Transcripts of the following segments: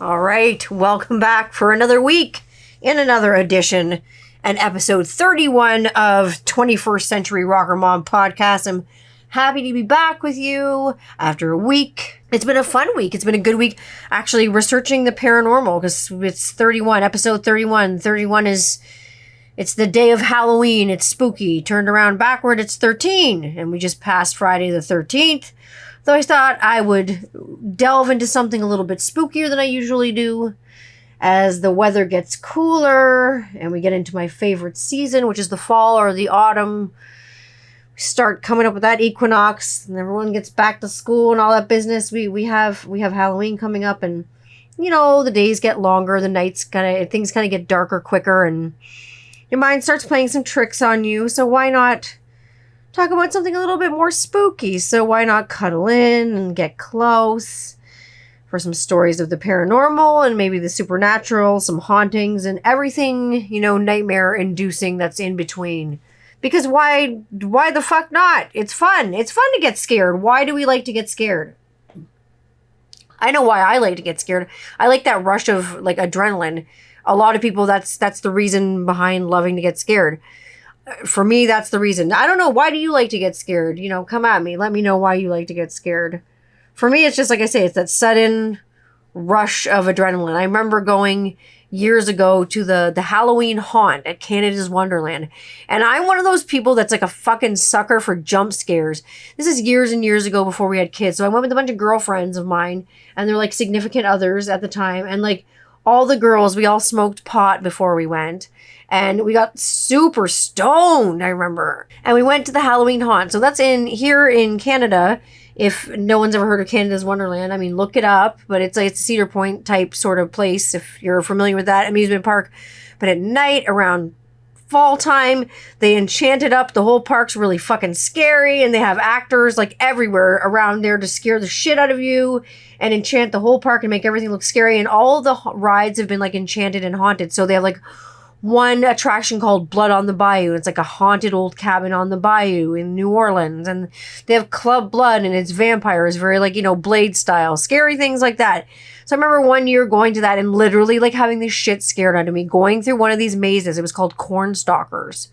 All right, welcome back for another week in another edition and episode 31 of 21st Century Rocker Mom Podcast. I'm happy to be back with you after a week. It's been a fun week. It's been a good week actually researching the paranormal because it's 31, episode 31. 31 is, it's the day of Halloween. It's spooky. Turned around backward, it's 13. And we just passed Friday the 13th. So I thought I would delve into something a little bit spookier than I usually do as the weather gets cooler and we get into my favorite season, which is the fall or the autumn. We start coming up with that equinox and everyone gets back to school and all that business. We have Halloween coming up, and you know, the days get longer, the nights things kind of get darker quicker, and your mind starts playing some tricks on you. So why not talk about something a little bit more spooky? So why not cuddle in and get close for some stories of the paranormal and maybe the supernatural, some hauntings and everything, you know, nightmare inducing that's in between. Because why the fuck not? It's fun. It's fun to get scared. Why do we like to get scared? I know why I like to get scared. I like that rush of like adrenaline. A lot of people, that's the reason behind loving to get scared. For me, that's the reason. I don't know. Why do you like to get scared? You know, come at me. Let me know why you like to get scared. For me, it's just like I say, it's that sudden rush of adrenaline. I remember going years ago to the Halloween haunt at Canada's Wonderland. And I'm one of those people that's like a fucking sucker for jump scares. This is years and years ago before we had kids. So I went with a bunch of girlfriends of mine, and they're like significant others at the time. And like all the girls, we all smoked pot before we went. And we got super stoned, I remember. And we went to the Halloween haunt. So that's here in Canada. If no one's ever heard of Canada's Wonderland, I mean, look it up. But it's a Cedar Point type sort of place, if you're familiar with that amusement park. But at night, around fall time, they enchanted up. The whole park's really fucking scary. And they have actors like everywhere around there to scare the shit out of you and enchant the whole park and make everything look scary. And all the rides have been like enchanted and haunted. So they have like one attraction called Blood on the Bayou. It's like a haunted old cabin on the bayou in New Orleans. And they have Club Blood, and it's vampires, very like, you know, Blade style, scary things like that. So I remember one year going to that and literally like having this shit scared out of me, going through one of these mazes. It was called Corn Stalkers.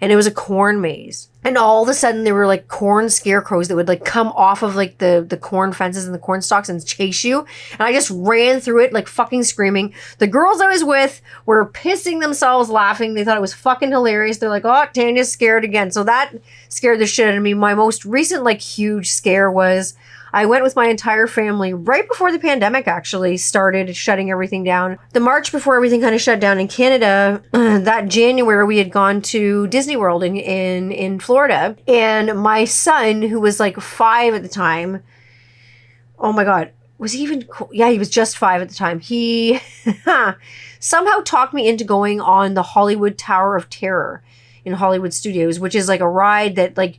And it was a corn maze. And all of a sudden there were like corn scarecrows that would like come off of like the corn fences and the corn stalks and chase you. And I just ran through it like fucking screaming. The girls I was with were pissing themselves laughing. They thought it was fucking hilarious. They're like, oh, Tanya's scared again. So that scared the shit out of me. My most recent like huge scare was I went with my entire family right before the pandemic actually started shutting everything down. The March before everything kind of shut down in Canada, that January we had gone to Disney World in Florida. And my son, who was like 5 at the time, oh my God, was he even cool? Yeah, he was just 5 at the time. He somehow talked me into going on the Hollywood Tower of Terror in Hollywood Studios, which is like a ride that like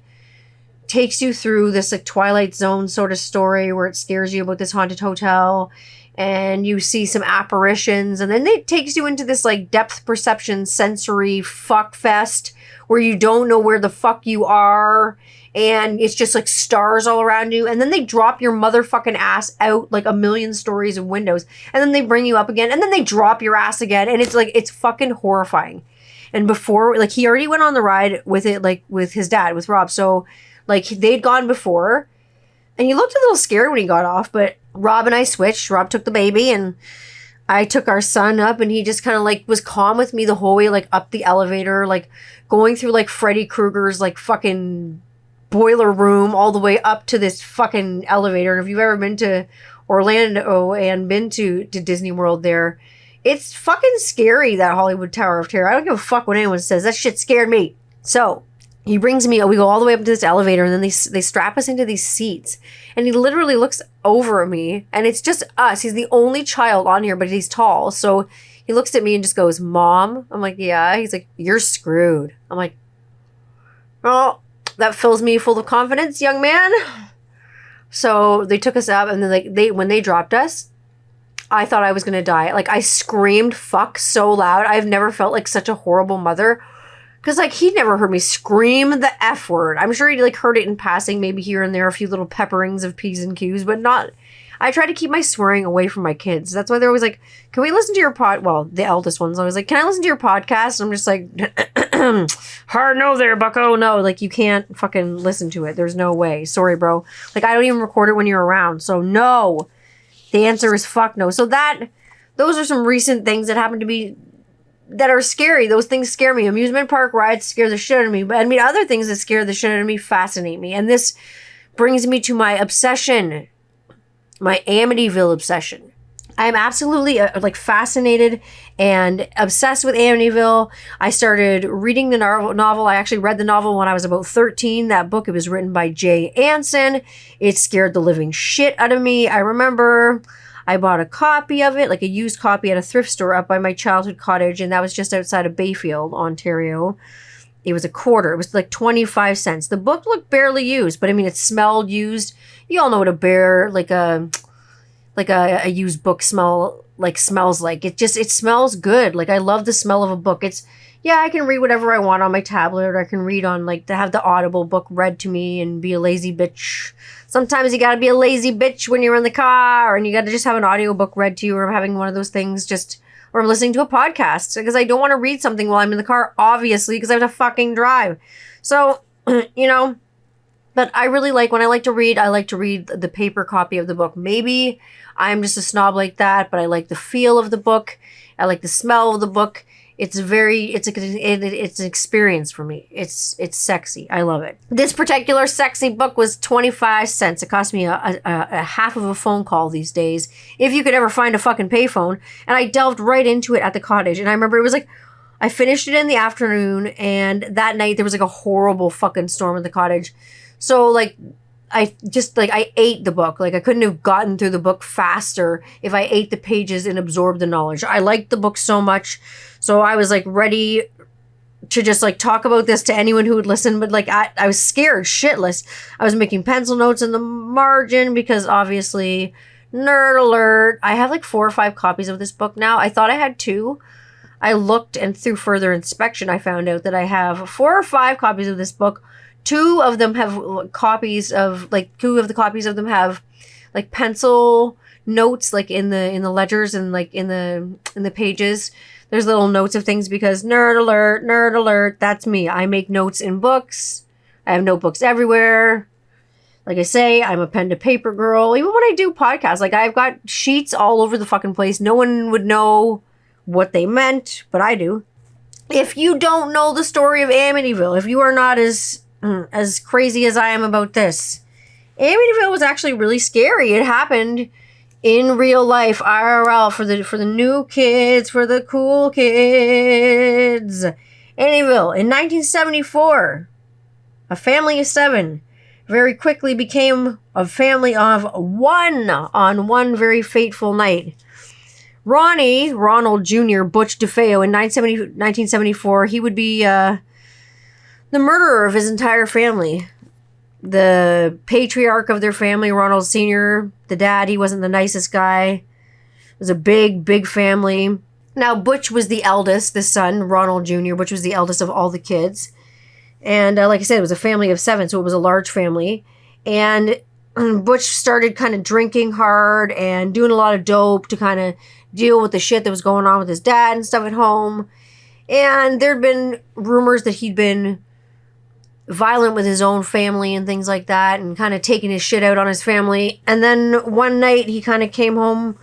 takes you through this like Twilight Zone sort of story where it scares you about this haunted hotel and you see some apparitions, and then it takes you into this like depth perception sensory fuck fest where you don't know where the fuck you are, and it's just like stars all around you, and then they drop your motherfucking ass out like a million stories of windows, and then they bring you up again, and then they drop your ass again, and it's like, it's fucking horrifying. And before, like, he already went on the ride with it, like with his dad, with Rob, so like they'd gone before, and he looked a little scared when he got off, but Rob and I switched. Rob took the baby and I took our son up, and he just kind of like was calm with me the whole way, like up the elevator, like going through like Freddy Krueger's like fucking boiler room all the way up to this fucking elevator. And if you've ever been to Orlando and been to Disney World there, it's fucking scary, that Hollywood Tower of Terror. I don't give a fuck what anyone says. That shit scared me. So he brings me, we go all the way up to this elevator, and then they strap us into these seats. And he literally looks over at me, and it's just us. He's the only child on here, but he's tall. So he looks at me and just goes, "Mom?" I'm like, "Yeah." He's like, "You're screwed." I'm like, "Oh, that fills me full of confidence, young man." So they took us up, and then like when they dropped us, I thought I was going to die. Like, I screamed fuck so loud. I've never felt like such a horrible mother. Because, like, he'd never heard me scream the F word. I'm sure he'd, like, heard it in passing, maybe here and there, a few little pepperings of P's and Q's, but not... I try to keep my swearing away from my kids. That's why they're always like, can we listen to your well, the eldest one's always like, can I listen to your podcast? And I'm just like, hard no there, bucko. No, like, you can't fucking listen to it. There's no way. Sorry, bro. Like, I don't even record it when you're around. So no. The answer is fuck no. So those are some recent things that happen to be that are scary. Those things scare me. Amusement park rides scare the shit out of me. But I mean, other things that scare the shit out of me fascinate me. And this brings me to my obsession, my Amityville obsession. I am absolutely fascinated and obsessed with Amityville. I started reading the novel. I actually read the novel when I was about 13. That book, it was written by Jay Anson. It scared the living shit out of me. I remember I bought a copy of it, like a used copy at a thrift store up by my childhood cottage, and that was just outside of Bayfield, Ontario. It was $0.25. It was like 25 cents. The book looked barely used, but I mean, it smelled used. You all know what a used book smells like. It smells good. Like, I love the smell of a book. I can read whatever I want on my tablet, or I can read on, like, to have the Audible book read to me and be a lazy bitch. Sometimes you gotta be a lazy bitch when you're in the car, and you gotta just have an audiobook read to you, or I'm having one of those things or I'm listening to a podcast, because I don't want to read something while I'm in the car, obviously, because I have to fucking drive. So, but I really when I like to read the paper copy of the book. Maybe I'm just a snob like that, but I like the feel of the book. I like the smell of the book. It's an experience for me. It's sexy. I love it. This particular sexy book was 25 cents. It cost me a half of a phone call these days, if you could ever find a fucking payphone. And I delved right into it at the cottage. And I remember it was like, I finished it in the afternoon, and that night there was like a horrible fucking storm at the cottage. So like, I ate the book. Like, I couldn't have gotten through the book faster if I ate the pages and absorbed the knowledge. I liked the book so much. So I was like ready to just like talk about this to anyone who would listen. But like, I was scared shitless. I was making pencil notes in the margin because obviously, nerd alert. I have like 4 or 5 copies of this book now. I thought I had 2. I looked, and through further inspection, I found out that I have 4 or 5 copies of this book. 2 of them have copies of them have like pencil notes, like in the ledgers and like in the pages. There's little notes of things because nerd alert, that's me. I make notes in books. I have notebooks everywhere. Like I say, I'm a pen to paper girl. Even when I do podcasts, like, I've got sheets all over the fucking place. No one would know what they meant, but I do. If you don't know the story of Amityville, if you are not as crazy as I am about this, Amityville was actually really scary. It happened in real life, IRL, for the new kids, for the cool kids. Amityville, in 1974, a family of 7 very quickly became a family of 1 on one very fateful night. Ronald Jr. Butch DeFeo, in 1974, he would be the murderer of his entire family. The patriarch of their family, Ronald Sr., the dad, he wasn't the nicest guy. It was a big family. Now, Butch was the eldest, the son, Ronald Jr. Butch was the eldest of all the kids. And like I said, it was a family of 7, so it was a large family. And Butch started kind of drinking hard and doing a lot of dope to kind of deal with the shit that was going on with his dad and stuff at home. And there'd been rumors that he'd been violent with his own family and things like that, and kind of taking his shit out on his family. And then one night he kind of came home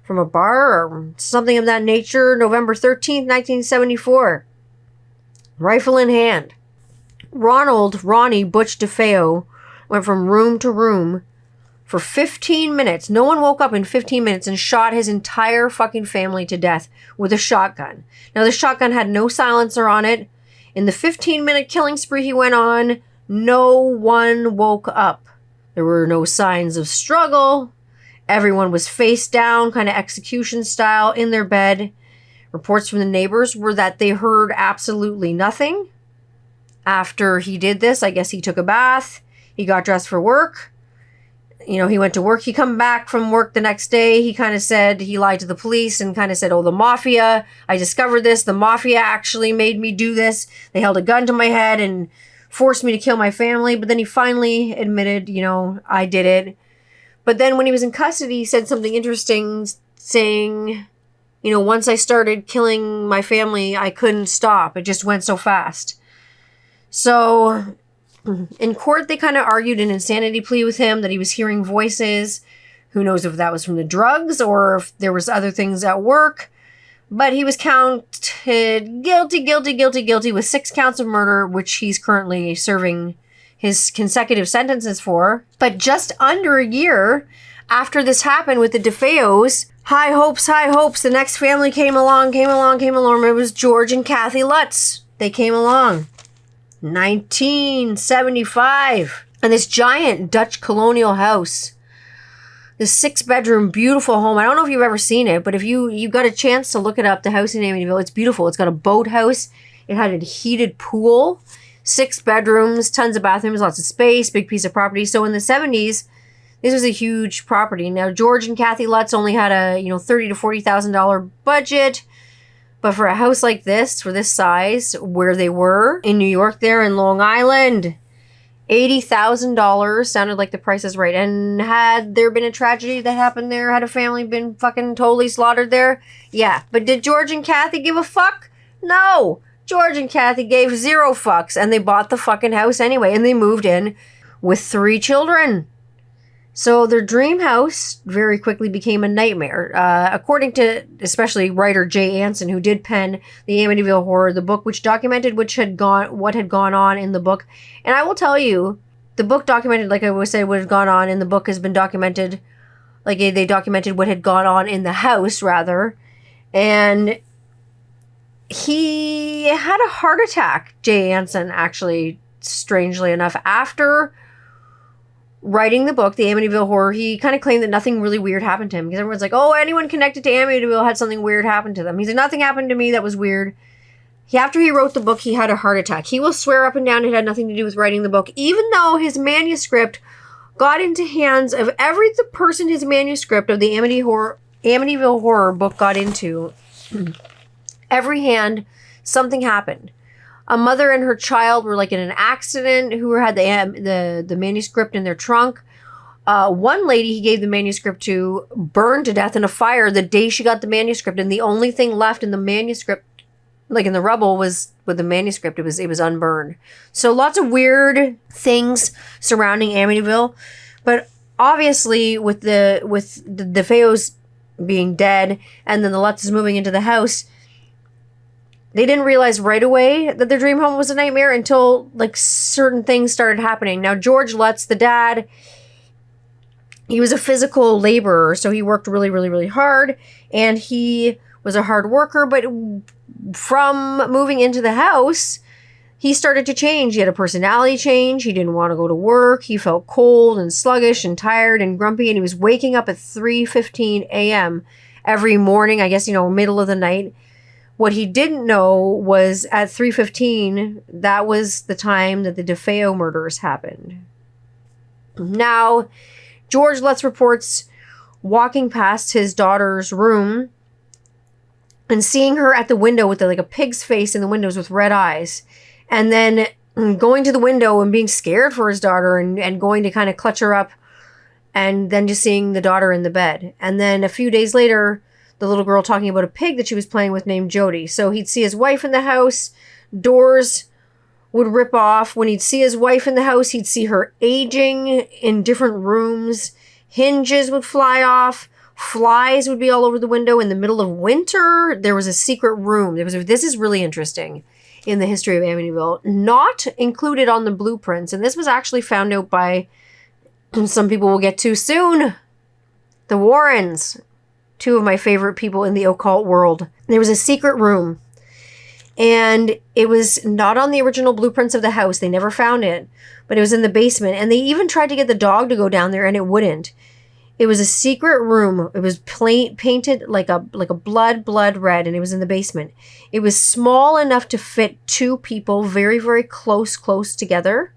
from a bar or something of that nature, November 13th, 1974. Rifle in hand. Ronnie Butch DeFeo went from room to room for 15 minutes. No one woke up in 15 minutes, and shot his entire fucking family to death with a shotgun. Now, the shotgun had no silencer on it. In the 15-minute killing spree he went on, no one woke up. There were no signs of struggle. Everyone was face down, kind of execution style, in their bed. Reports from the neighbors were that they heard absolutely nothing. After he did this, I guess he took a bath. He got dressed for work. He went to work. He come back from work the next day. He kind of said, he lied to the police and kind of said, oh, the mafia, I discovered this. The mafia actually made me do this. They held a gun to my head and forced me to kill my family. But then he finally admitted, I did it. But then when he was in custody, he said something interesting, saying, once I started killing my family, I couldn't stop. It just went so fast. So in court, they kind of argued an insanity plea with him, that he was hearing voices. Who knows if that was from the drugs or if there was other things at work. But he was counted guilty with 6 counts of murder, which he's currently serving his consecutive sentences for. But just under a year after this happened with the DeFeos, high hopes, the next family came along. It was George and Kathy Lutz. They came along. 1975. And this giant Dutch colonial house. This 6-bedroom, beautiful home. I don't know if you've ever seen it, but if you got a chance to look it up, the house in Amityville, it's beautiful. It's got a boathouse. It had a heated pool, 6 bedrooms, tons of bathrooms, lots of space, big piece of property. So in the 70s, this was a huge property. Now, George and Kathy Lutz only had a, $30,000 to $40,000 budget. But for a house like this, for this size, where they were in New York there in Long Island, $80,000 sounded like the price is right. And had there been a tragedy that happened there, had a family been fucking totally slaughtered there? Yeah. But did George and Kathy give a fuck? No. George and Kathy gave 0 fucks, and they bought the fucking house anyway, and they moved in with 3 children. So their dream house very quickly became a nightmare. According to especially writer Jay Anson, who did pen the Amityville Horror, the book which documented what had gone on in the book. And I will tell you, the book documented, like I always say, what had gone on in the book has been documented. Like they documented what had gone on in the house, rather. And he had a heart attack, Jay Anson, actually, strangely enough, after writing the book, The Amityville Horror. He kind of claimed that nothing really weird happened to him, because everyone's like, oh, anyone connected to Amityville had something weird happen to them. He's like, nothing happened to me that was weird. After he wrote the book, he had a heart attack. He will swear up and down it had nothing to do with writing the book, even though his manuscript got into hands of every person his manuscript of the Amityville Horror book got into. Every hand, something happened. A mother and her child were like in an accident, who had the manuscript in their trunk. One lady he gave the manuscript to burned to death in a fire the day she got the manuscript, and the only thing left in the manuscript, like in the rubble, was with the manuscript. It was unburned. So lots of weird things surrounding Amityville, but obviously with the DeFeos being dead and then the Lutzes moving into the house, they didn't realize right away that their dream home was a nightmare until like certain things started happening. Now, George Lutz, the dad, he was a physical laborer, so he worked really, really, really hard, and he was a hard worker, but from moving into the house, he started to change. He had a personality change. He didn't want to go to work. He felt cold and sluggish and tired and grumpy, and he was waking up at 3:15 a.m. every morning, I guess, middle of the night. What he didn't know was at 3:15, that was the time that the DeFeo murders happened. Now, George Lutz reports walking past his daughter's room and seeing her at the window with like a pig's face in the windows with red eyes. And then going to the window and being scared for his daughter and going to kind of clutch her up, and then just seeing the daughter in the bed. And then a few days later, the little girl talking about a pig that she was playing with named Jody. So he'd see his wife in the house, doors would rip off. When he'd see his wife in the house, he'd see her aging in different rooms. Hinges would fly off. Flies would be all over the window. In the middle of winter, there was a secret room. This is really interesting in the history of Amityville. Not included on the blueprints. And this was actually found out by some people we'll get to soon. The Warrens. 2 of my favorite people in the occult world. There was a secret room, and it was not on the original blueprints of the house. They never found it, but it was in the basement, and they even tried to get the dog to go down there, and it wouldn't. It was a secret room. It was painted like a blood red, and it was in the basement. It was small enough to fit 2 people very, very close together,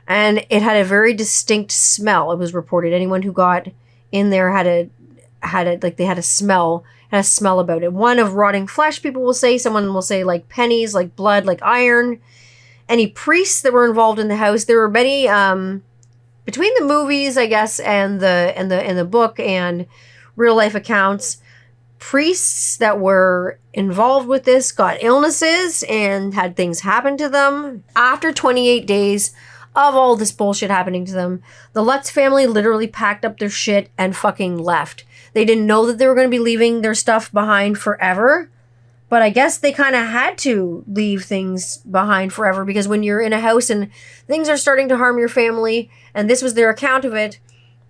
and it had a very distinct smell. It was reported anyone who got in there had a smell about it. One of rotting flesh, people will say. Someone will say like pennies, like blood, like iron. Any priests that were involved in the house, there were many between the movies, I guess, and the book and real life accounts, priests that were involved with this got illnesses and had things happen to them. After 28 days of all this bullshit happening to them, the Lutz family literally packed up their shit and fucking left. They didn't know that they were going to be leaving their stuff behind forever, but I guess they kind of had to leave things behind forever, because when you're in a house and things are starting to harm your family, and this was their account of it,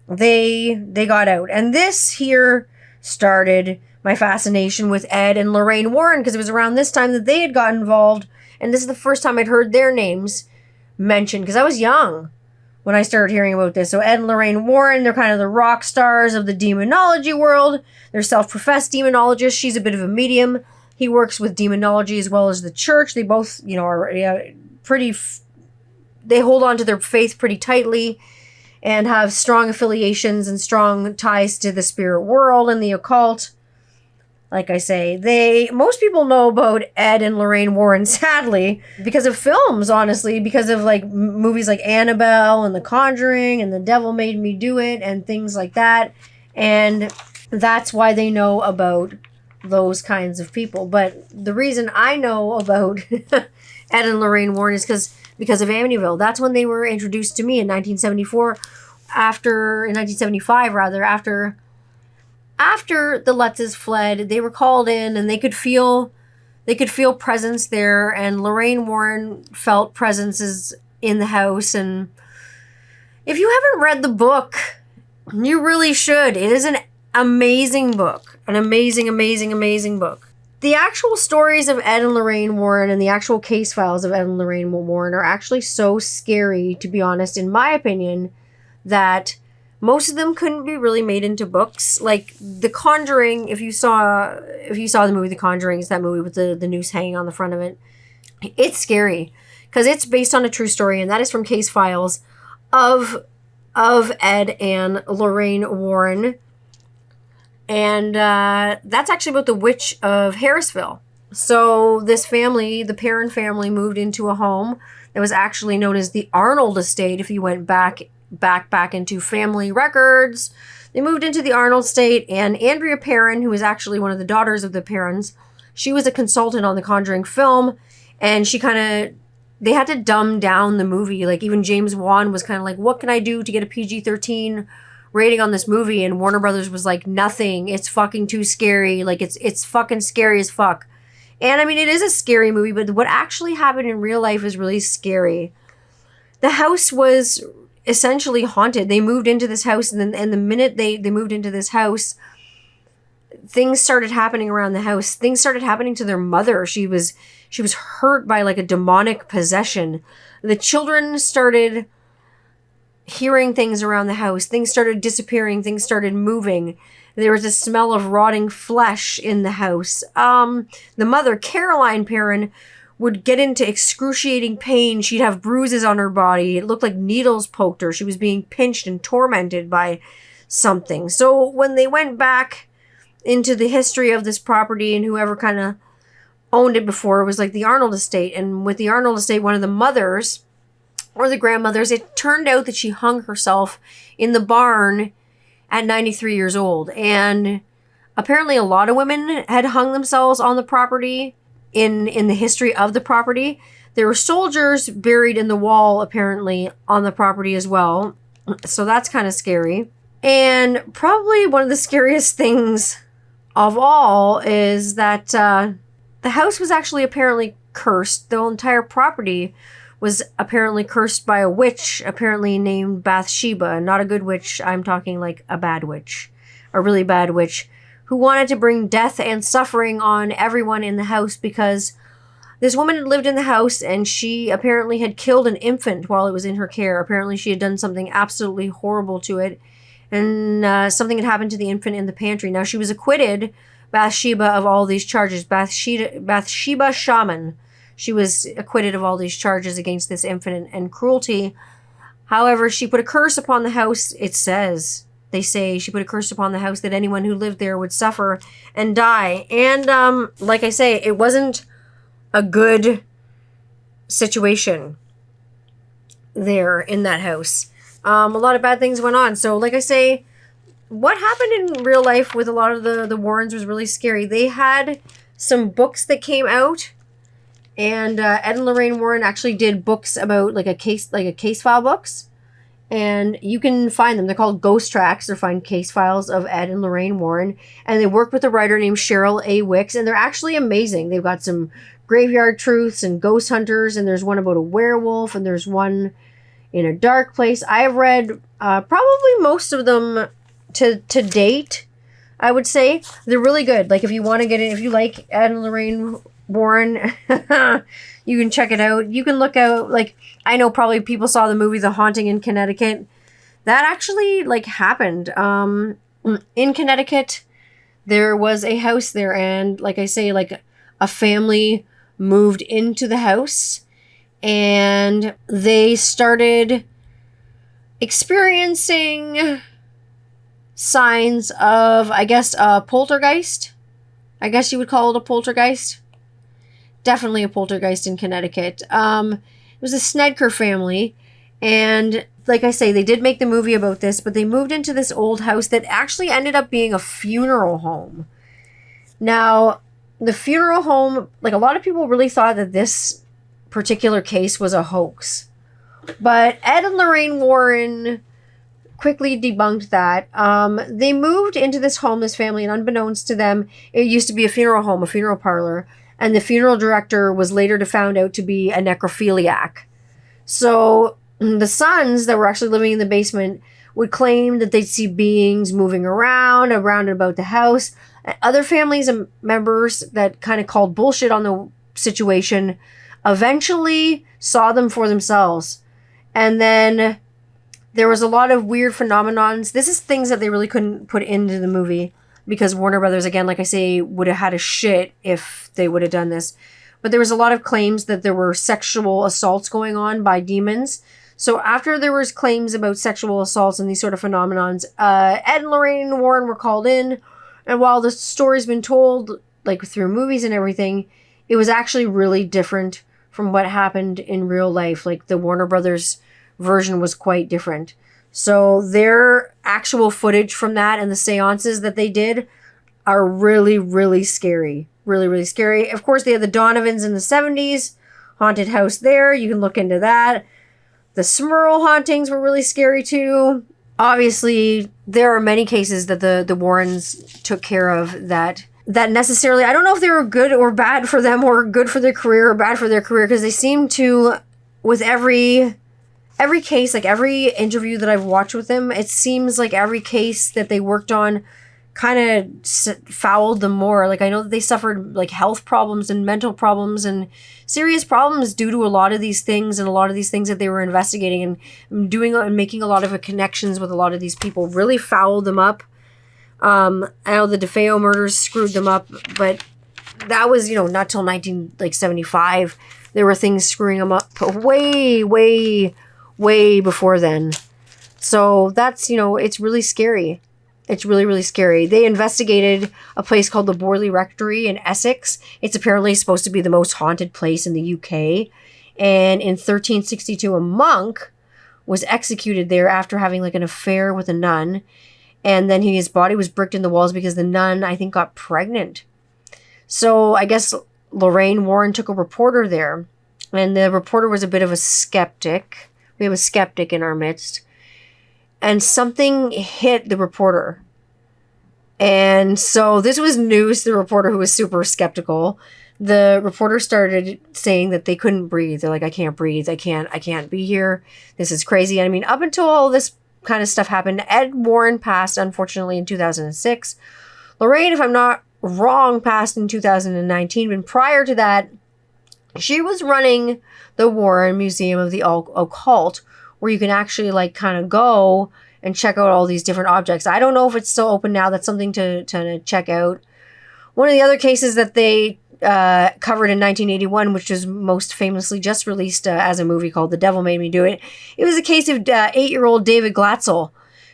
they got out. And this here started my fascination with Ed and Lorraine Warren, because it was around this time that they had got involved, and this is the first time I'd heard their names mentioned, because I was young when I started hearing about this. So Ed and Lorraine Warren, they're kind of the rock stars of the demonology world. They're self-professed demonologists. She's a bit of a medium. He works with demonology as well as the church. They both, are they hold on to their faith pretty tightly and have strong affiliations and strong ties to the spirit world and the occult. Like I say, most people know about Ed and Lorraine Warren, sadly, because of films, honestly, because of movies like Annabelle and The Conjuring and The Devil Made Me Do It and things like that. And that's why they know about those kinds of people. But the reason I know about Ed and Lorraine Warren is because of Amityville. That's when they were introduced to me in 1975, after the Lutzes fled. They were called in and they could feel presence there, and Lorraine Warren felt presences in the house. And if you haven't read the book, you really should. It is an amazing book. An amazing, amazing, amazing book. The actual stories of Ed and Lorraine Warren and the actual case files of Ed and Lorraine Warren are actually so scary, to be honest, in my opinion, that most of them couldn't be really made into books. Like The Conjuring, if you saw the movie The Conjuring, it's that movie with the noose hanging on the front of it. It's scary because it's based on a true story, and that is from case files of Ed and Lorraine Warren. And that's actually about the witch of Harrisville. So this family, the Perrin family, moved into a home that was actually known as the Arnold Estate. If you went back into family records, they moved into the Arnold Estate. And Andrea Perrin, who was actually one of the daughters of the Perrins, she was a consultant on the Conjuring film, and they had to dumb down the movie. Like even James Wan was kind of like, what can I do to get a PG-13 rating on this movie? And Warner Brothers was like, nothing. It's fucking too scary. Like it's fucking scary as fuck. And I mean, it is a scary movie, but what actually happened in real life is really scary. The house was essentially haunted. They moved into this house, and the minute they moved into this house, things started happening around the house. Things started happening to their mother. She was hurt by like a demonic possession. The children started hearing things around the house. Things started disappearing. Things started moving. There was a smell of rotting flesh in the house. The mother, Caroline Perrin, would get into excruciating pain. She'd have bruises on her body. It looked like needles poked her. She was being pinched and tormented by something. So when they went back into the history of this property and whoever kind of owned it before, it was like the Arnold Estate. And with the Arnold Estate, one of the mothers or the grandmothers, it turned out that she hung herself in the barn at 93 years old. And apparently a lot of women had hung themselves on the property in the history of the property. There were soldiers buried in the wall, apparently, on the property as well. So that's kind of scary. And probably one of the scariest things of all is that the house was actually apparently cursed. The entire property was apparently cursed by a witch, apparently named Bathsheba. Not a good witch. I'm talking like a bad witch. A really bad witch who wanted to bring death and suffering on everyone in the house, because this woman had lived in the house and she apparently had killed an infant while it was in her care. Apparently she had done something absolutely horrible to it, and something had happened to the infant in the pantry. Now she was acquitted, Bathsheba, of all these charges. Bathsheba Shaman. She was acquitted of all these charges against this infant and cruelty. However, she put a curse upon the house, They say she put a curse upon the house that anyone who lived there would suffer and die. And like I say, it wasn't a good situation there in that house. A lot of bad things went on. So, like I say, what happened in real life with a lot of the Warrens was really scary. They had some books that came out, and Ed and Lorraine Warren actually did books about like a case file books, and you can find them. They're called Ghost Tracks. They're find case files of Ed and Lorraine Warren, and they worked with a writer named Cheryl A. Wicks, and they're actually amazing. They've got some graveyard truths and ghost hunters, and there's one about a werewolf, and there's one in a dark place. I've read probably most of them to date, I would say. They're really good. Like, if you want to get in, if you like Ed and Lorraine Warren, you can check it out. You can look out, like, I know probably people saw the movie The Haunting in Connecticut. That actually, like, happened. In Connecticut, there was a house there, and like I say, like, a family moved into the house, and they started experiencing signs of, I guess, a poltergeist. I guess you would call it a poltergeist. Definitely a poltergeist in Connecticut. It was a Snedker family, and like I say, they did make the movie about this, but they moved into this old house that actually ended up being a funeral home. Now, the funeral home, like, a lot of people really thought that this particular case was a hoax. But Ed and Lorraine Warren quickly debunked that. They moved into this home, this family, and unbeknownst to them, it used to be a funeral home, a funeral parlor, and the funeral director was later found out to be a necrophiliac. So the sons that were actually living in the basement would claim that they'd see beings moving around and about the house. Other families and members that kind of called bullshit on the situation eventually saw them for themselves. And then there was a lot of weird phenomenons. This is things that they really couldn't put into the movie because Warner Brothers, again, like I say, would have had a shit if they would have done this. But there was a lot of claims that there were sexual assaults going on by demons. So after there was claims about sexual assaults and these sort of phenomenons, Ed and Lorraine Warren were called in. And while the story's been told, like, through movies and everything, it was actually really different from what happened in real life. Like, the Warner Brothers version was quite different. So their actual footage from that and the seances that they did are really, really scary. Really, really scary. Of course, they had the Donovans in the 70s. Haunted house there. You can look into that. The Smurl hauntings were really scary too. Obviously, there are many cases that the Warrens took care of that necessarily, I don't know if they were good or bad for them, or good for their career or bad for their career, because they seem to, with every case, like every interview that I've watched with them, it seems like every case that they worked on kind of fouled them more. Like, I know that they suffered like health problems and mental problems and serious problems due to a lot of these things, and a lot of these things that they were investigating and doing and making a lot of connections with a lot of these people really fouled them up. I know the DeFeo murders screwed them up, but that was, not till 1975. There were things screwing them up way, way, way before then. So that's, it's really scary. It's really, really scary. They investigated a place called the Borley Rectory in Essex. It's apparently supposed to be the most haunted place in the UK. And in 1362, a monk was executed there after having like an affair with a nun. And then his body was bricked in the walls because the nun, I think, got pregnant. So I guess Lorraine Warren took a reporter there. And the reporter was a bit of a skeptic. We have a skeptic in our midst. And something hit the reporter. And so this was news to the reporter, who was super skeptical. The reporter started saying that they couldn't breathe. They're like, I can't breathe. I can't be here. This is crazy. I mean, up until all this kind of stuff happened, Ed Warren passed, unfortunately, in 2006. Lorraine, if I'm not wrong, passed in 2019. And prior to that, she was running the Warren Museum of the Occult, where you can actually like kind of go and check out all these different objects. I don't know if it's still open now. That's something to check out. One of the other cases that they covered in 1981, which was most famously just released as a movie called The Devil Made Me Do It. It was a case of 8-year-old David Glatzel,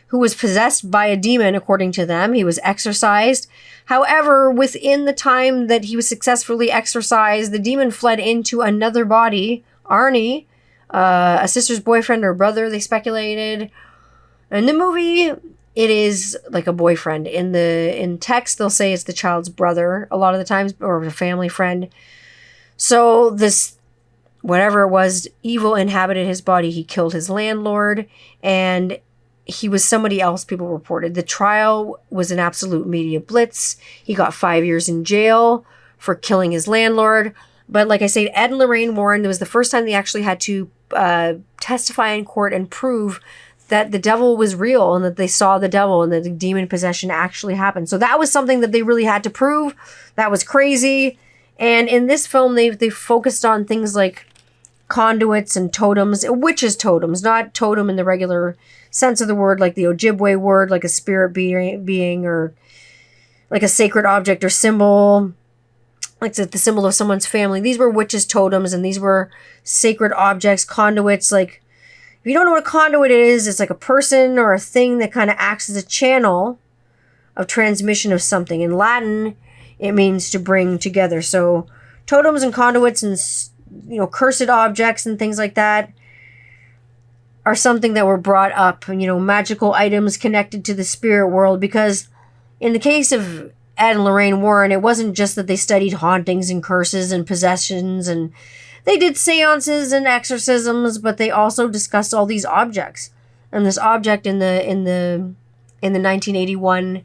who was possessed by a demon, according to them. He was exorcised. However, within the time that he was successfully exorcised, the demon fled into another body, Arnie, a sister's boyfriend or brother, they speculated. In the movie, it is like a boyfriend. In text, they'll say it's the child's brother a lot of the times, or a family friend. So this, whatever it was, evil inhabited his body. He killed his landlord, and he was somebody else, people reported. The trial was an absolute media blitz. He got 5 years in jail for killing his landlord. But like I say, Ed and Lorraine Warren, it was the first time they actually had to testify in court and prove that the devil was real and that they saw the devil and that the demon possession actually happened. So that was something that they really had to prove. That was crazy. And in this film, they focused on things like conduits and totems, witches' totems, not totem in the regular sense of the word, like the Ojibwe word, like a spirit being or like a sacred object or symbol, like the symbol of someone's family. These were witches' totems, and these were sacred objects, conduits. Like, if you don't know what a conduit is, it's like a person or a thing that kind of acts as a channel of transmission of something. In Latin, it means to bring together. So totems and conduits and, cursed objects and things like that are something that were brought up, magical items connected to the spirit world. Because in the case of Ed and Lorraine Warren, it wasn't just that they studied hauntings and curses and possessions, and they did seances and exorcisms, but they also discussed all these objects. And this object in the 1981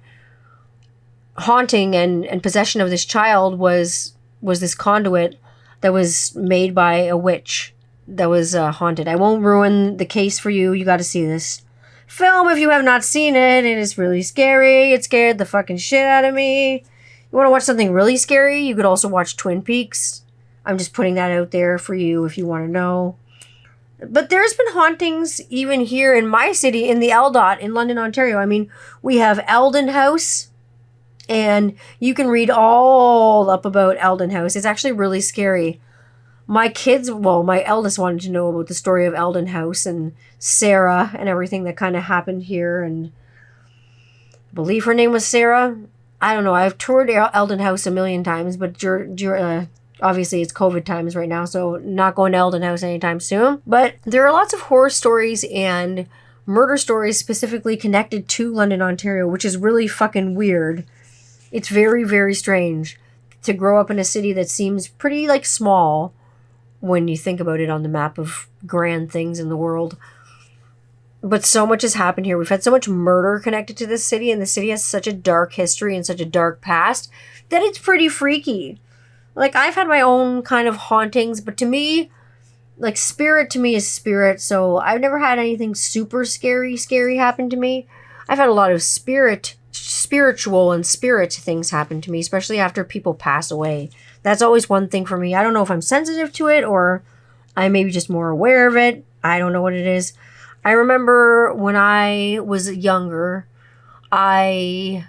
haunting and possession of this child was this conduit that was made by a witch that was haunted. I won't ruin the case for you. You got to see this film if you have not seen it. It is really scary. It scared the fucking shit out of me. You want to watch something really scary? You could also watch Twin Peaks. I'm just putting that out there for you if you want to know. But there's been hauntings even here in my city, in the LDOT in London, Ontario. I mean, we have Eldon House, and you can read all up about Eldon House. It's actually really scary. My eldest wanted to know about the story of Eldon House and Sarah and everything that kind of happened here. And I believe her name was Sarah. I don't know. I've toured Eldon House a million times, but obviously it's COVID times right now, so not going to Eldon House anytime soon. But there are lots of horror stories and murder stories specifically connected to London, Ontario, which is really fucking weird. It's very, very strange to grow up in a city that seems pretty small when you think about it on the map of grand things in the world. But so much has happened here. We've had so much murder connected to this city, and the city has such a dark history and such a dark past that it's pretty freaky. I've had my own kind of hauntings, but to me, spirit to me is spirit, so I've never had anything super scary happen to me. I've had a lot of spiritual and spirit things happen to me, especially after people pass away. That's always one thing for me. I don't know if I'm sensitive to it or I may be just more aware of it. I don't know what it is. I remember when I was younger, when I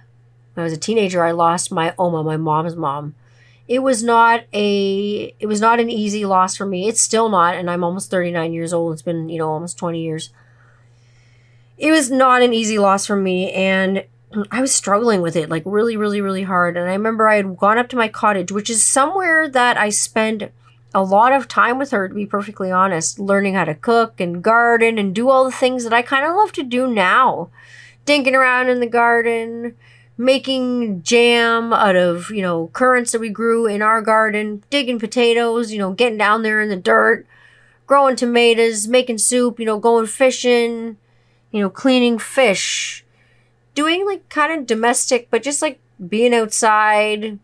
was a teenager, I lost my Oma, my mom's mom. It was not an easy loss for me. It's still not, and I'm almost 39 years old. It's been, almost 20 years. It was not an easy loss for me, and I was struggling with it, really, really, really hard. And I remember I had gone up to my cottage, which is somewhere that I spent a lot of time with her, to be perfectly honest, learning how to cook and garden and do all the things that I kind of love to do now. Dinking around in the garden, making jam out of, currants that we grew in our garden, digging potatoes, getting down there in the dirt, growing tomatoes, making soup, going fishing, cleaning fish, doing kind of domestic, but just being outside.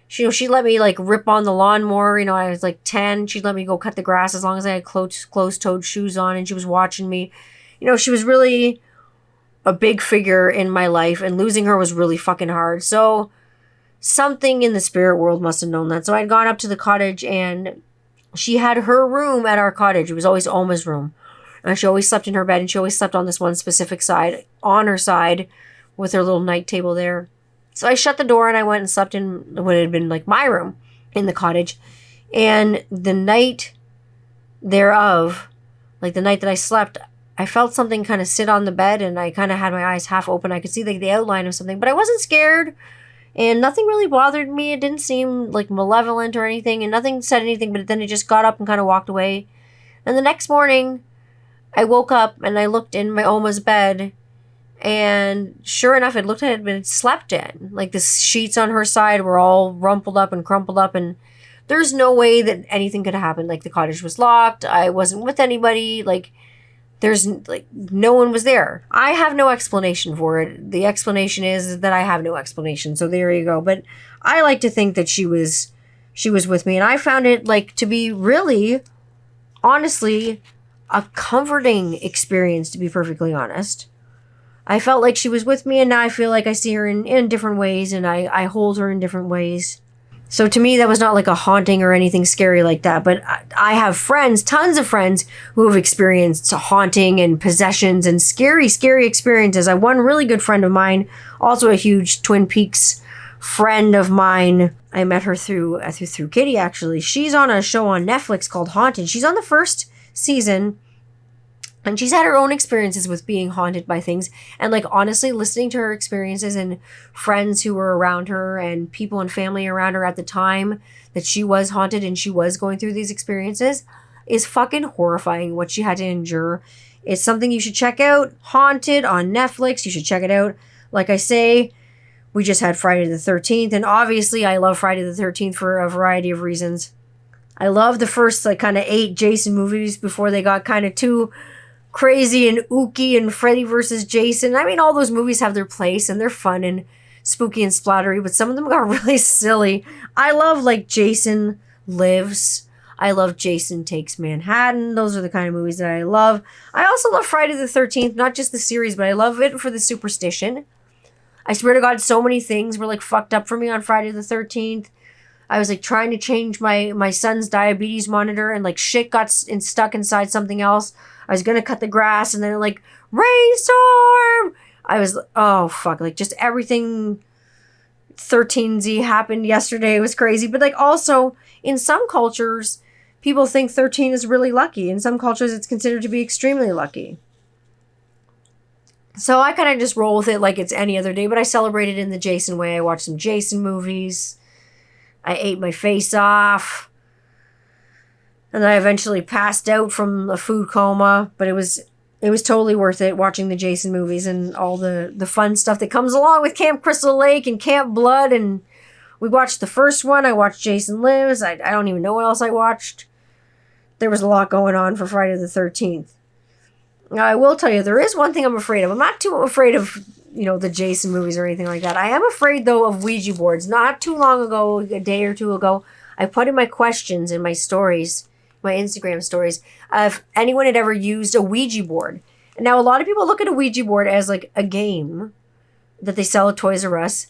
She let me rip on the lawnmower. I was 10. She'd let me go cut the grass as long as I had closed-toed shoes on, and she was watching me. She was really a big figure in my life, and losing her was really fucking hard. So something in the spirit world must have known that. So I'd gone up to the cottage, and she had her room at our cottage. It was always Oma's room. And she always slept in her bed, and she always slept on this one specific side, on her side, with her little night table there. So I shut the door, and I went and slept in what had been my room in the cottage. And the night thereof, the night that I slept, I felt something kind of sit on the bed, and I kind of had my eyes half open. I could see the outline of something, but I wasn't scared, and nothing really bothered me. It didn't seem malevolent or anything, and nothing said anything, but then it just got up and kind of walked away. And the next morning, I woke up and I looked in my Oma's bed, and sure enough, it looked like it had been slept in. Like, the sheets on her side were all rumpled up and crumpled up, and there's no way that anything could have happened. Like, the cottage was locked. I wasn't with anybody. Like, there's, like, no one was there. I have no explanation for it. The explanation is that I have no explanation. So there you go. But I like to think that she was with me. And I found it, like, to be really, honestly, a comforting experience, to be perfectly honest. I felt like she was with me, and now I feel like I see her in different ways, and I hold her in different ways. So to me, that was not like a haunting or anything scary like that. But I have friends, tons of friends, who have experienced haunting and possessions and scary, scary experiences. I have one really good friend of mine, also a huge Twin Peaks friend of mine. I met her through Kitty, actually. She's on a show on Netflix called Haunted. She's on the first season. And she's had her own experiences with being haunted by things. And, like, honestly, listening to her experiences and friends who were around her and people and family around her at the time that she was haunted and she was going through these experiences is fucking horrifying, what she had to endure. It's something you should check out. Haunted on Netflix. You should check it out. Like I say, we just had Friday the 13th. And obviously, I love Friday the 13th for a variety of reasons. I love the first, like, kind of 8 Jason movies before they got kind of too crazy and ooky, and Freddy versus Jason. I mean, all those movies have their place and they're fun and spooky and splattery, but some of them got really silly. I love, like, Jason Lives. I love Jason Takes Manhattan. Those are the kind of movies that I love. I also love Friday the 13th, not just the series, but I love it for the superstition. I swear to God, so many things were, like, fucked up for me on Friday the 13th. I was, like, trying to change my son's diabetes monitor, and, like, shit got stuck inside something else. I was going to cut the grass, and then, like, rainstorm! I was, oh, fuck. Like, just everything 13Z happened yesterday. It was crazy. But, like, also, in some cultures, people think 13 is really lucky. In some cultures, it's considered to be extremely lucky. So I kind of just roll with it like it's any other day. But I celebrated in the Jason way. I watched some Jason movies. I ate my face off. And I eventually passed out from a food coma, but it was totally worth it watching the Jason movies and all the fun stuff that comes along with Camp Crystal Lake and Camp Blood. And we watched the first one. I watched Jason Lives. I don't even know what else I watched. There was a lot going on for Friday the 13th. Now, I will tell you, there is one thing I'm afraid of. I'm not too afraid of, the Jason movies or anything like that. I am afraid, though, of Ouija boards. Not too long ago, a day or two ago, I put in my questions in my stories, my Instagram stories, if anyone had ever used a Ouija board. And now a lot of people look at a Ouija board as, like, a game that they sell at Toys R Us.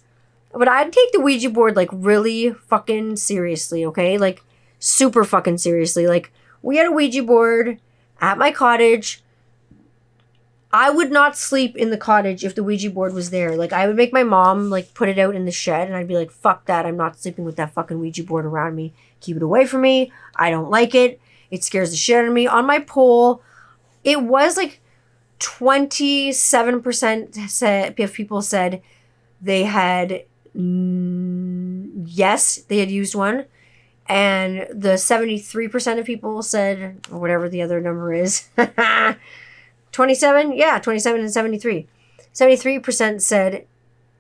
But I'd take the Ouija board, like, really fucking seriously, okay? Like, super fucking seriously. Like, we had a Ouija board at my cottage. I would not sleep in the cottage if the Ouija board was there. Like, I would make my mom, like, put it out in the shed, and I'd be like, fuck that. I'm not sleeping with that fucking Ouija board around me. Keep it away from me. I don't like it. It scares the shit out of me. On my poll, it was, like, 27% of people said they had, yes, they had used one. And the 73% of people said, or whatever the other number is, 27? Yeah, 27 and 73. 73% said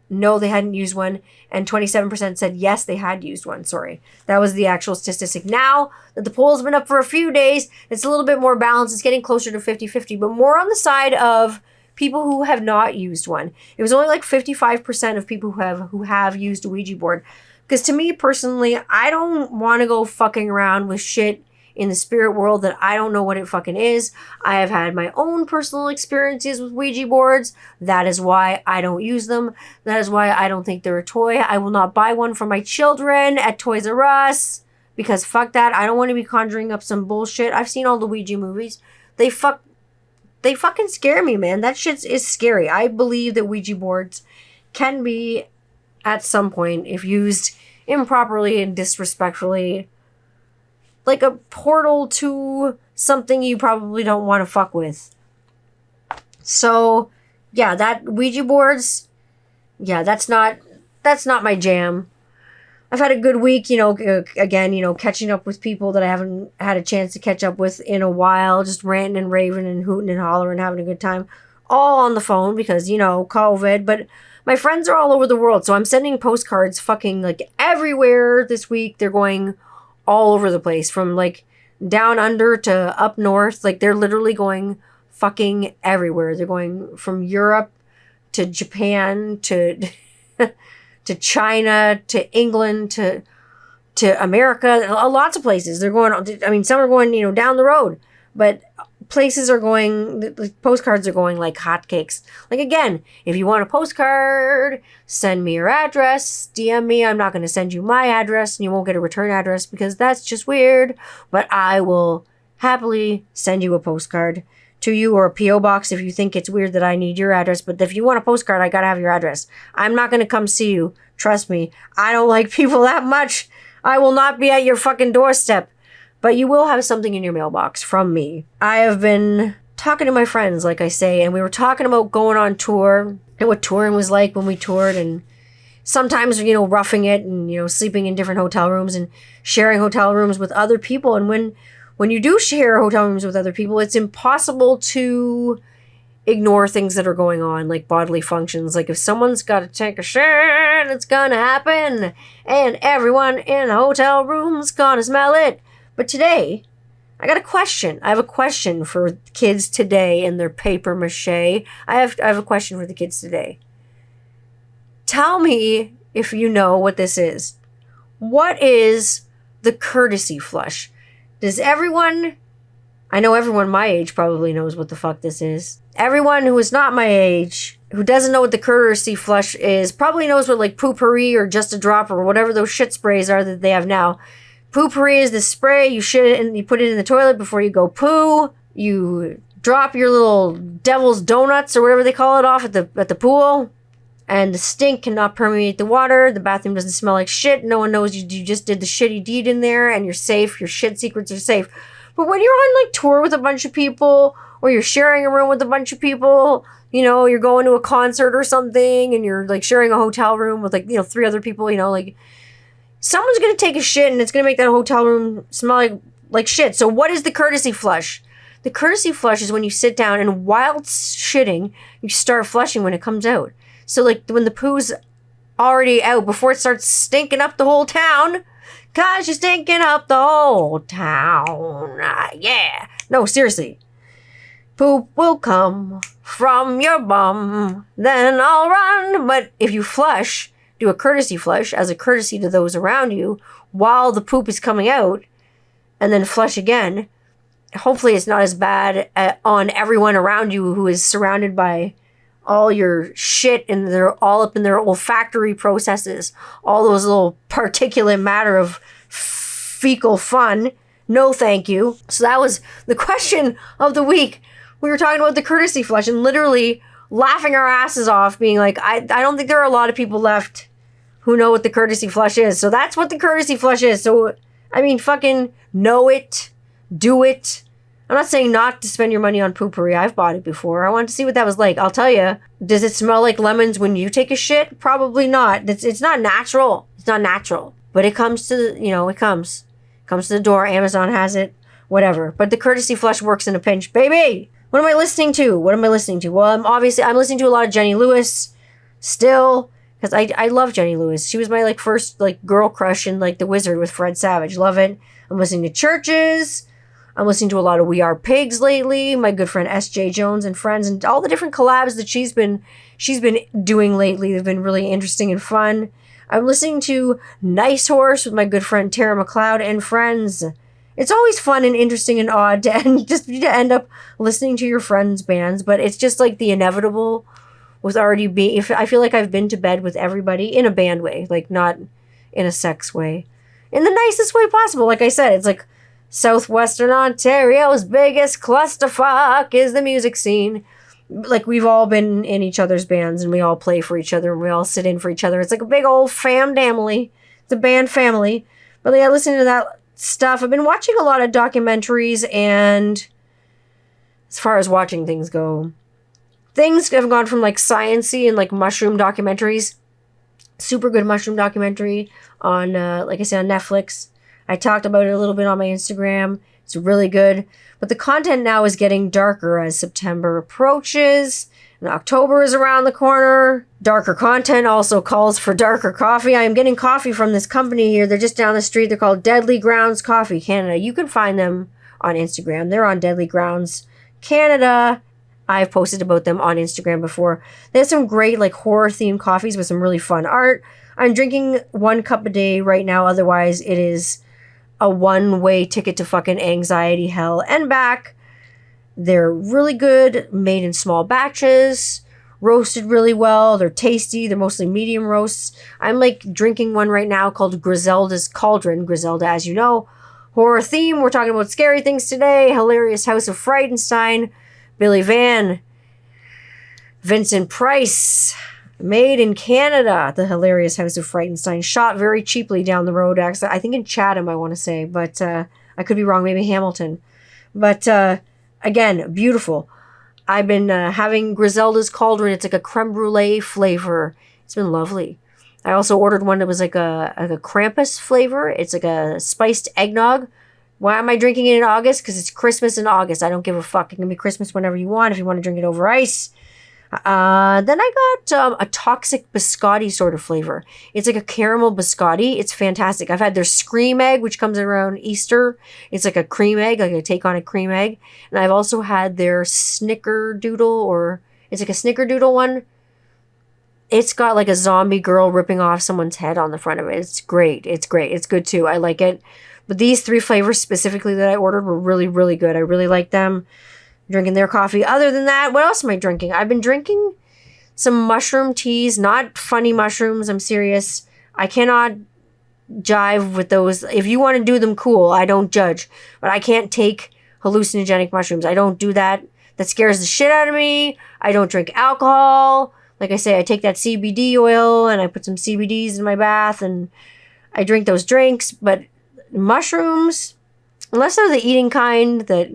no, they hadn't used one. And 27% said yes, they had used one. Sorry. That was the actual statistic. Now that the poll's been up for a few days, it's a little bit more balanced. It's getting closer to 50-50, but more on the side of people who have not used one. It was only like 55% of people who have used a Ouija board. Because to me personally, I don't want to go fucking around with shit in the spirit world that I don't know what it fucking is. I have had my own personal experiences with Ouija boards. That is why I don't use them. That is why I don't think they're a toy. I will not buy one for my children at Toys R Us. Because fuck that. I don't want to be conjuring up some bullshit. I've seen all the Ouija movies. They fucking scare me, man. That shit is scary. I believe that Ouija boards can be, at some point, if used improperly and disrespectfully, like a portal to something you probably don't want to fuck with. So, yeah, that Ouija boards, yeah, that's not my jam. I've had a good week, again, catching up with people that I haven't had a chance to catch up with in a while, just ranting and raving and hooting and hollering, having a good time, all on the phone because, COVID. But my friends are all over the world, so I'm sending postcards fucking like everywhere this week. They're going all over the place, from like down under to up north. Like they're literally going fucking everywhere. They're going from Europe to Japan to to China to England to America. Lots of places. They're going, I mean, some are going, down the road, but places are going, the postcards are going like hotcakes. Like, again, if you want a postcard, send me your address, DM me. I'm not going to send you my address, and you won't get a return address because that's just weird, but I will happily send you a postcard to you, or a P.O. box if you think it's weird that I need your address. But if you want a postcard, I gotta have your address. I'm not gonna come see you. Trust me. I don't like people that much. I will not be at your fucking doorstep. But you will have something in your mailbox from me. I have been talking to my friends, like I say, and we were talking about going on tour and what touring was like when we toured, and sometimes, roughing it and, sleeping in different hotel rooms and sharing hotel rooms with other people. And when you do share hotel rooms with other people, it's impossible to ignore things that are going on, like bodily functions. Like if someone's got to take a shit, it's gonna happen. And everyone in the hotel room's gonna smell it. But today, I got a question. I have a question for kids today in their paper mache. I have a question for the kids today. Tell me if you know what this is. What is the courtesy flush? Does everyone, I know everyone my age probably knows what the fuck this is. Everyone who is not my age, who doesn't know what the courtesy flush is, probably knows what like Poo-Pourri or Just a Drop or whatever those shit sprays are that they have now. Poo-Pourri is the spray, you shit it and you put it in the toilet before you go poo. You drop your little devil's donuts or whatever they call it off at the pool. And the stink cannot permeate the water. The bathroom doesn't smell like shit. No one knows you just did the shitty deed in there, and you're safe. Your shit secrets are safe. But when you're on like tour with a bunch of people, or you're sharing a room with a bunch of people, you're going to a concert or something, and you're like sharing a hotel room with like, 3 other people, like someone's going to take a shit and it's going to make that hotel room smell like shit. So what is the courtesy flush? The courtesy flush is when you sit down and while shitting, you start flushing when it comes out. So, like, when the poo's already out, before it starts stinking up the whole town, 'cause you're stinking up the whole town. Yeah. No, seriously. Poop will come from your bum, then I'll run. But if you flush, do a courtesy flush as a courtesy to those around you while the poop is coming out, and then flush again, hopefully it's not as bad on everyone around you who is surrounded by all your shit, and they're all up in their olfactory processes, all those little particulate matter of fecal fun. No, thank you. So that was the question of the week. We were talking about the courtesy flush and literally laughing our asses off, being like, I don't think there are a lot of people left who know what the courtesy flush is. So that's what the courtesy flush is. So, I mean, fucking know it, do it. I'm not saying not to spend your money on Poo-Pourri. I've bought it before. I wanted to see what that was like. I'll tell you. Does it smell like lemons when you take a shit? Probably not. It's not natural. It's not natural. But it comes to, it comes. It comes to the door. Amazon has it. Whatever. But the courtesy flush works in a pinch. Baby! What am I listening to? Well, I'm listening to a lot of Jenny Lewis still. Because I love Jenny Lewis. She was my first girl crush in The Wizard with Fred Savage. Love it. I'm listening to Churches. I'm listening to a lot of We Are Pigs lately. My good friend S.J. Jones and friends, and all the different collabs that she's been doing lately. They've been really interesting and fun. I'm listening to Nice Horse with my good friend Tara McLeod and friends. It's always fun and interesting and odd to end up listening to your friends' bands, but it's just like the inevitable with already being. I feel like I've been to bed with everybody in a band way, not in a sex way, in the nicest way possible. Like I said, it's like Southwestern Ontario's biggest clusterfuck is the music scene. We've all been in each other's bands and we all play for each other and we all sit in for each other. It's like a big old family. It's a band family. But yeah, listening to that stuff. I've been watching a lot of documentaries, and as far as watching things go, things have gone from sciencey and mushroom documentaries Super good mushroom documentary on, like I said, on Netflix. I talked about it a little bit on my Instagram. It's really good. But the content now is getting darker as September approaches and October is around the corner. Darker content also calls for darker coffee. I am getting coffee from this company here. They're just down the street. They're called Deadly Grounds Coffee Canada. You can find them on Instagram. They're on Deadly Grounds Canada. I've posted about them on Instagram before. They have some great like horror themed coffees with some really fun art. I'm drinking 1 cup a day right now. Otherwise, it is a one-way ticket to fucking anxiety hell and back. They're really good, made in small batches, roasted really well. They're tasty. They're mostly medium roasts. I'm like drinking one right now called Griselda's Cauldron. Griselda, as you know, horror theme. We're talking about scary things today. Hilarious House of Frightenstein. Billy Van. Vincent Price. Made in Canada, The Hilarious House of Frightenstein. Shot very cheaply down the road, actually. I think in Chatham, I want to say. But I could be wrong. Maybe Hamilton. But again, beautiful. I've been having Griselda's Cauldron. It's like a creme brulee flavor. It's been lovely. I also ordered one that was like a Krampus flavor. It's like a spiced eggnog. Why am I drinking it in August? Because it's Christmas in August. I don't give a fuck. It can be Christmas whenever you want if you want to drink it over ice. Then I got a toxic biscotti sort of flavor. It's like a caramel biscotti. It's fantastic. I've had their Scream Egg, which comes around Easter. It's like a cream egg, like a take on a cream egg. And I've also had their Snickerdoodle, or it's like a Snickerdoodle one. It's got like a zombie girl ripping off someone's head on the front of it. It's great. It's great. It's good too. I like it. But these 3 flavors specifically that I ordered were really, really good. I really like them. Drinking their coffee. Other than that, what else am I drinking? I've been drinking some mushroom teas, not funny mushrooms. I'm serious. I cannot jive with those. If you want to do them, cool. I don't judge. But I can't take hallucinogenic mushrooms. I don't do that. That scares the shit out of me. I don't drink alcohol. Like I say, I take that CBD oil and I put some CBDs in my bath and I drink those drinks. But mushrooms, unless they're the eating kind that...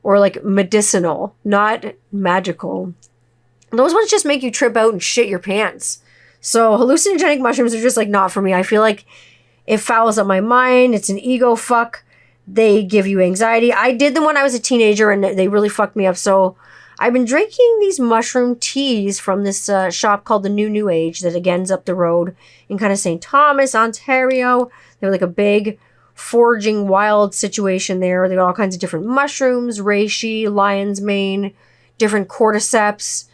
or like medicinal, not magical. Those ones just make you trip out and shit your pants. So hallucinogenic mushrooms are just like not for me. I feel like it fouls up my mind. It's an ego fuck. They give you anxiety. I did them when I was a teenager and they really fucked me up. So I've been drinking these mushroom teas from this shop called the New Age that again is up the road in kind of St. Thomas, Ontario. They're like a big foraging wild situation there. They got all kinds of different mushrooms, reishi, lion's mane, different cordyceps,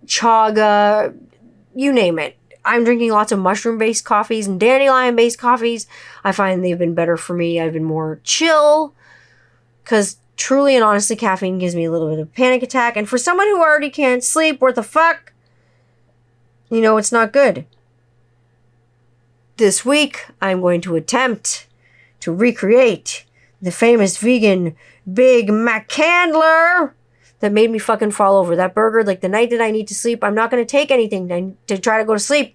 chaga, you name it. I'm drinking lots of mushroom-based coffees and dandelion-based coffees. I find they've been better for me. I've been more chill because truly and honestly, caffeine gives me a little bit of a panic attack. And for someone who already can't sleep, what the fuck? You know, it's not good. This week, I'm going to attempt to recreate the famous vegan Big Mac Candler that made me fucking fall over. That burger, like the night that I need to sleep, I'm not going to take anything to try to go to sleep.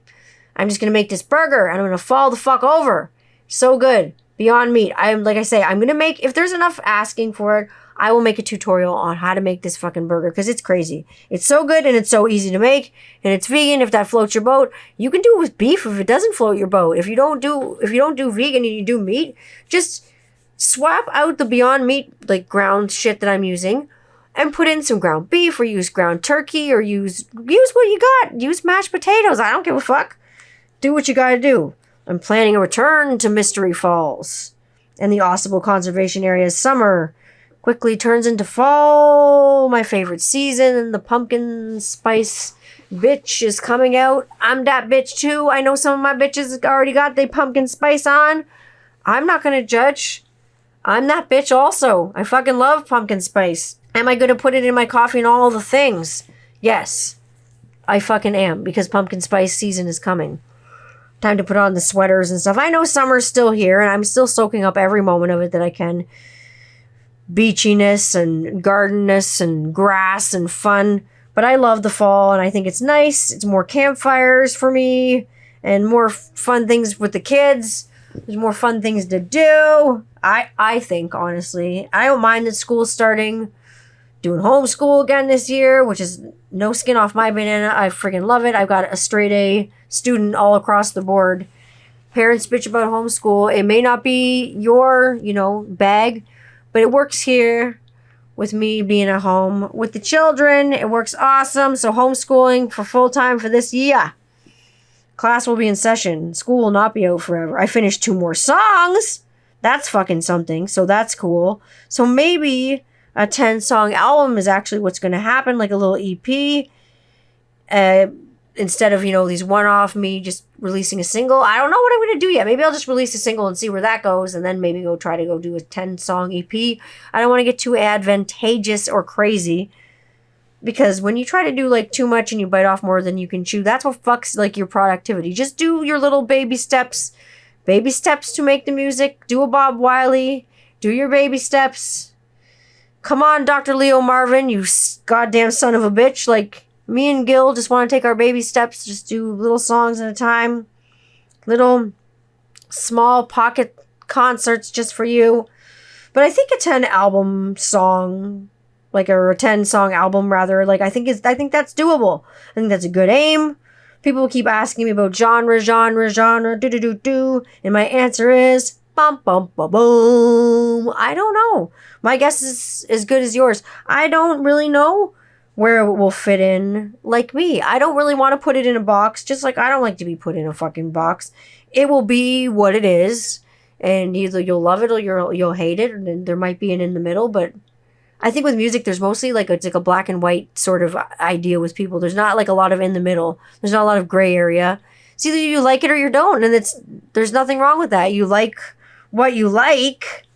I'm just going to make this burger and I'm going to fall the fuck over. So good. Beyond meat. Like I say, I'm going to make, if there's enough asking for it, I will make a tutorial on how to make this fucking burger because it's crazy. It's so good and it's so easy to make and it's vegan. If that floats your boat, you can do it with beef if it doesn't float your boat. If you don't do vegan and you do meat, just swap out the Beyond Meat like ground shit that I'm using and put in some ground beef or use ground turkey or use what you got. Use mashed potatoes. I don't give a fuck. Do what you gotta do. I'm planning a return to Mystery Falls and the Ossable Conservation Area's summer quickly turns into fall, my favorite season. The pumpkin spice bitch is coming out. I'm that bitch too. I know some of my bitches already got their pumpkin spice on. I'm not going to judge. I'm that bitch also. I fucking love pumpkin spice. Am I going to put it in my coffee and all the things? Yes, I fucking am because pumpkin spice season is coming. Time to put on the sweaters and stuff. I know summer's still here and I'm still soaking up every moment of it that I can. Beachiness and gardenness and grass and fun. But I love the fall and I think it's nice. It's more campfires for me and more fun things with the kids. There's more fun things to do. I think, honestly. I don't mind that school's starting Doing homeschool again this year, which is no skin off my banana. I freaking love it. I've got a straight A student all across the board. Parents bitch about homeschool. It may not be your, bag, but it works here with me being at home with the children. It works awesome. So homeschooling for full time for this year. Class will be in session. School will not be out forever. I finished 2 more songs. That's fucking something. So that's cool. So maybe a 10-song album is actually what's going to happen, like a little EP. Instead of, these one-off me just releasing a single. I don't know what I'm going to do yet. Maybe I'll just release a single and see where that goes, and then maybe go try to go do a 10-song EP. I don't want to get too advantageous or crazy, because when you try to do, too much and you bite off more than you can chew, that's what fucks, your productivity. Just do your little baby steps. Baby steps to make the music. Do a Bob Wiley. Do your baby steps. Come on, Dr. Leo Marvin, you goddamn son of a bitch. Me and Gil just want to take our baby steps, just do little songs at a time. Little small pocket concerts just for you. But I think a 10-album song, or a 10-song album rather, I think that's doable. I think that's a good aim. People keep asking me about genre, do. And my answer is bum, bum, bum, boom. I don't know. My guess is as good as yours. I don't really know where it will fit in. Like me, I don't really want to put it in a box, just like I don't like to be put in a fucking box. It will be what it is, and either you'll love it or you'll hate it, and then there might be an in the middle. But I think with music, there's mostly it's a black and white sort of idea with people. There's not a lot of in the middle. There's not a lot of gray area. It's either you like it or you don't, and there's nothing wrong with that. You like what you like.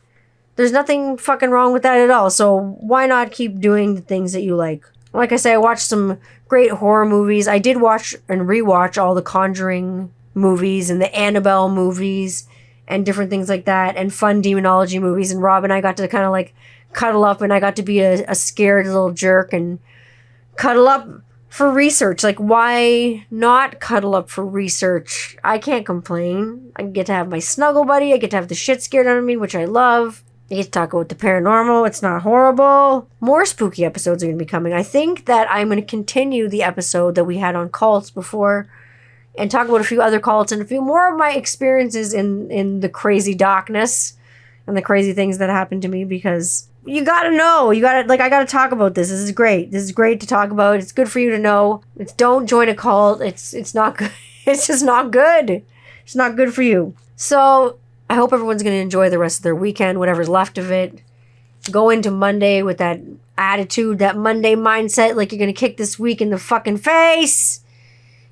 There's nothing fucking wrong with that at all. So why not keep doing the things that you like? Like I say, I watched some great horror movies. I did watch and rewatch all the Conjuring movies and the Annabelle movies and different things like that, and fun demonology movies. And Rob and I got to kind of cuddle up, and I got to be a scared little jerk and cuddle up for research. Why not cuddle up for research? I can't complain. I get to have my snuggle buddy. I get to have the shit scared out of me, which I love. I get to talk about the paranormal. It's not horrible. More spooky episodes are going to be coming. I think that I'm going to continue the episode that we had on cults before and talk about a few other cults and a few more of my experiences in the crazy darkness and the crazy things that happened to me, because you got to know. I got to talk about this. This is great. This is great to talk about. It's good for you to know. Don't join a cult. It's not good. It's just not good. It's not good for you. So I hope everyone's going to enjoy the rest of their weekend, whatever's left of it. Go into Monday with that attitude, that Monday mindset, you're going to kick this week in the fucking face.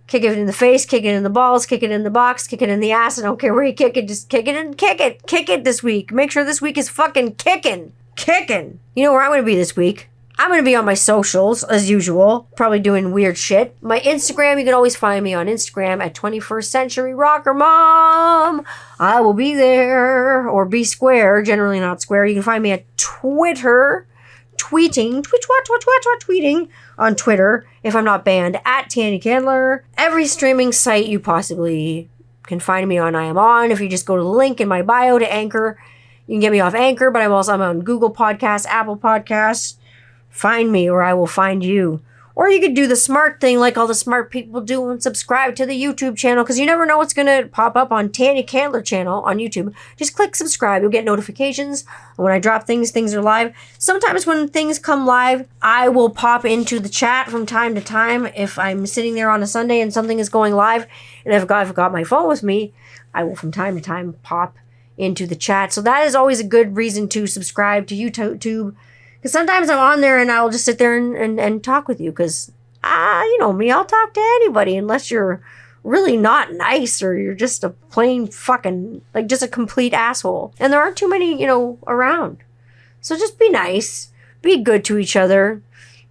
Kick it in the face, kick it in the balls, kick it in the box, kick it in the ass. I don't care where you kick it, just kick it and kick it. Kick it this week. Make sure this week is fucking kicking. Kicking. You know where I'm going to be this week? I'm going to be on my socials, as usual. Probably doing weird shit. My Instagram, you can always find me on Instagram at 21st Century Rocker Mom. I will be there. Or be square. Generally not square. You can find me at Twitter. Tweeting on Twitter, if I'm not banned, at Tanny Candler. Every streaming site you possibly can find me on, I am on. If you just go to the link in my bio to Anchor, you can get me off Anchor, but I'm on Google Podcasts, Apple Podcasts. Find me or I will find you. Or you could do the smart thing like all the smart people do and subscribe to the YouTube channel, because you never know what's going to pop up on Tanny Candler channel on YouTube. Just click subscribe. You'll get notifications. And when I drop things are live. Sometimes when things come live, I will pop into the chat from time to time. If I'm sitting there on a Sunday and something is going live and I've got my phone with me, I will from time to time pop into the chat. So that is always a good reason to subscribe to YouTube. Because sometimes I'm on there and I'll just sit there and talk with you. Because, you know me, I'll talk to anybody unless you're really not nice or you're just a plain fucking, just a complete asshole. And there aren't too many, around. So just be nice. Be good to each other.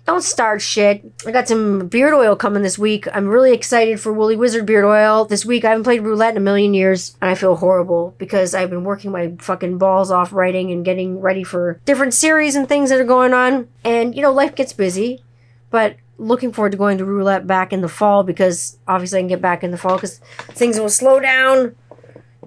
Don't start shit. I got some beard oil coming this week. I'm really excited for Woolly Wizard beard oil this week. I haven't played roulette in a million years, and I feel horrible because I've been working my fucking balls off writing and getting ready for different series and things that are going on. And, life gets busy, but looking forward to going to roulette back in the fall, because obviously I can get back in the fall because things will slow down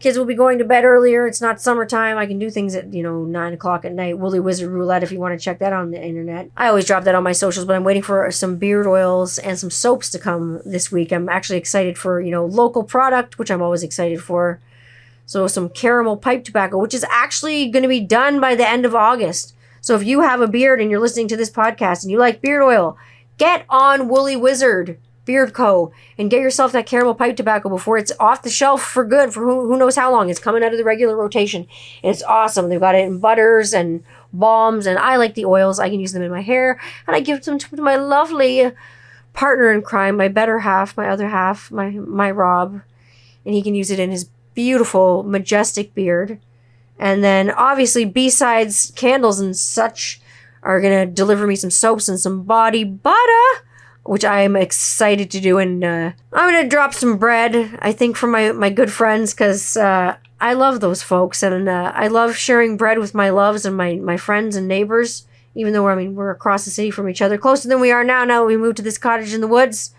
Kids will be going to bed earlier. It's not summertime. I can do things at, 9 o'clock at night. Woolly Wizard Roulette if you want to check that on the internet. I always drop that on my socials, but I'm waiting for some beard oils and some soaps to come this week. I'm actually excited for, local product, which I'm always excited for. So some caramel pipe tobacco, which is actually going to be done by the end of August. So if you have a beard and you're listening to this podcast and you like beard oil, get on Woolly Wizard Beard Co. and get yourself that caramel pipe tobacco before it's off the shelf for good for who knows how long. It's coming out of the regular rotation. And it's awesome. They've got it in butters and balms, and I like the oils. I can use them in my hair, and I give them to my lovely partner in crime, my better half, my other half, my Rob, and he can use it in his beautiful, majestic beard. And then obviously B-Sides candles and such are going to deliver me some soaps and some body butter, which I'm excited to do. And I'm going to drop some bread, I think, for my good friends, because I love those folks. And I love sharing bread with my loves and my friends and neighbors, even though, we're across the city from each other, closer than we are now that we moved to this cottage in the woods.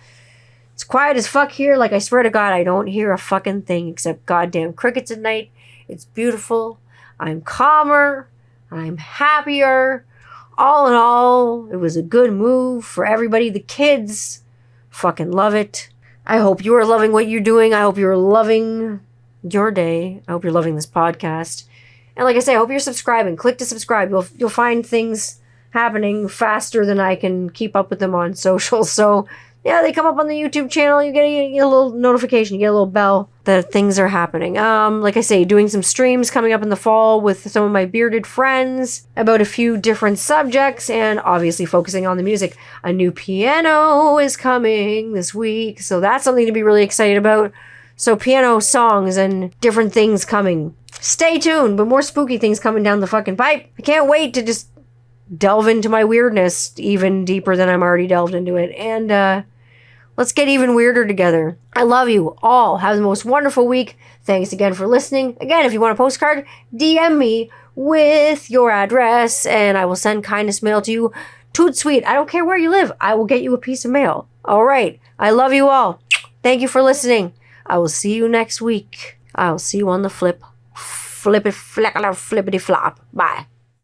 It's quiet as fuck here. Like, I swear to God, I don't hear a fucking thing except goddamn crickets at night. It's beautiful. I'm calmer. I'm happier. All in all, it was a good move for everybody. The kids fucking love it. I hope you are loving what you're doing. I hope you're loving your day. I hope you're loving this podcast. And like I say, I hope you're subscribing. Click to subscribe. You'll find things happening faster than I can keep up with them on social. So yeah, they come up on the YouTube channel. You get a little notification. You get a little bell that things are happening. Like I say, doing some streams coming up in the fall with some of my bearded friends about a few different subjects, and obviously focusing on the music. A new piano is coming this week, so that's something to be really excited about. So piano songs and different things coming. Stay tuned, but more spooky things coming down the fucking pipe. I can't wait to just delve into my weirdness even deeper than I'm already delved into it. And let's get even weirder together. I love you all. Have the most wonderful week. Thanks again for listening. Again, if you want a postcard, DM me with your address and I will send kindness mail to you. Toot sweet. I don't care where you live. I will get you a piece of mail. All right. I love you all. Thank you for listening. I will see you next week. I'll see you on the flip. Flippity flop. Bye.